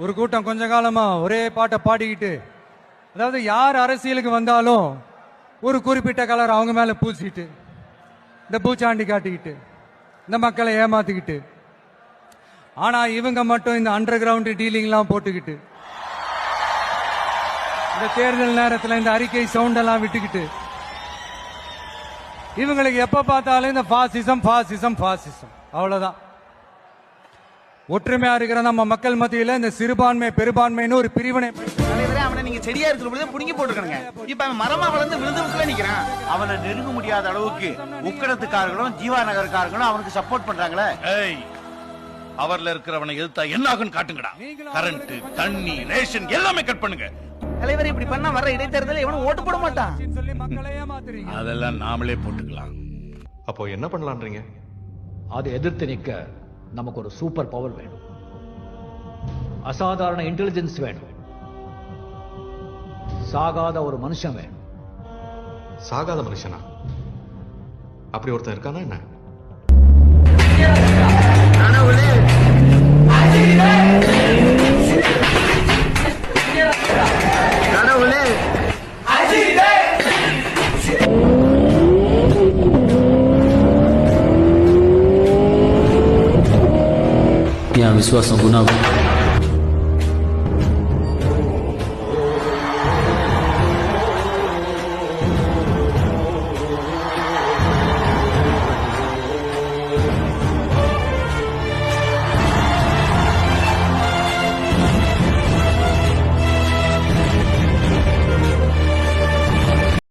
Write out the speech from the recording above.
ஒரு கூட்டம் கொஞ்ச காலமா ஒரே பாட்டை பாடிக்கிட்டு, அதாவது யார் அரசியலுக்கு வந்தாலும் ஒரு குறிப்பிட்ட கலர் அவங்க மேல பூசிட்டு, இந்த பூச்சாண்டி காட்டிக்கிட்டு, இந்த மக்களை ஏமாத்திக்கிட்டு, ஆனா இவங்க மட்டும் இந்த அண்டர் கிரவுண்ட் டீலிங்லாம் போட்டுக்கிட்டு, இந்த தேர்தல் நேரத்தில் இந்த அறிக்கை சவுண்ட் எல்லாம் விட்டுக்கிட்டு, இவங்களுக்கு எப்ப பார்த்தாலும் இந்த பாசிசம் பாசிசம் பாசிசம் அவ்வளவுதான். ஒற்றுமையா இருக்கிற நம்ம மக்கள் மத்தியில இந்த சிறுபான்மை பெரும்பான்மைன்னு ஒரு பிரிவினை. தலைவரே, அவனை நீங்க செடியா இருக்கிற பொழுது புடுங்கி போட்டுருக்கானுங்க. இப்ப அவன் மரமா வளர்ந்து விழுந்துல நிக்கிறான். அவனை நெருங்க முடியாத அளவுக்கு உக்கடத்துக்காரர்களும் ஜீவா நகர்காரர்களும் அவனுக்கு சப்போர்ட் பண்றாங்களே. அவர்ல இருக்கிறவனை எதிர்த்தா என்ன ஆகுன்னு காட்டுங்கடா. கரண்ட், தண்ணி, ரேஷன் எல்லாமே கட் பண்ணுங்க. தலைவர் இப்படி பண்ணா வர இடைத்தேர்தல் எவனும் ஓட்டு போட மாட்டான். அதெல்லாம் நாமளே போட்டுக்கலாம். அப்போ என்ன பண்ணலான்றீங்க? அதை எதிர்த்து நிற்க நமக்கு ஒரு சூப்பர் பவர் வேணும், அசாதாரண இன்டெலிஜென்ஸ் வேணும், சாகாத ஒரு மனுஷன் வேணும். சாகாத மனுஷனா? அப்படி ஒருத்தன் இருக்கானா என்ன? என் விசுவாசம் குணாகும்.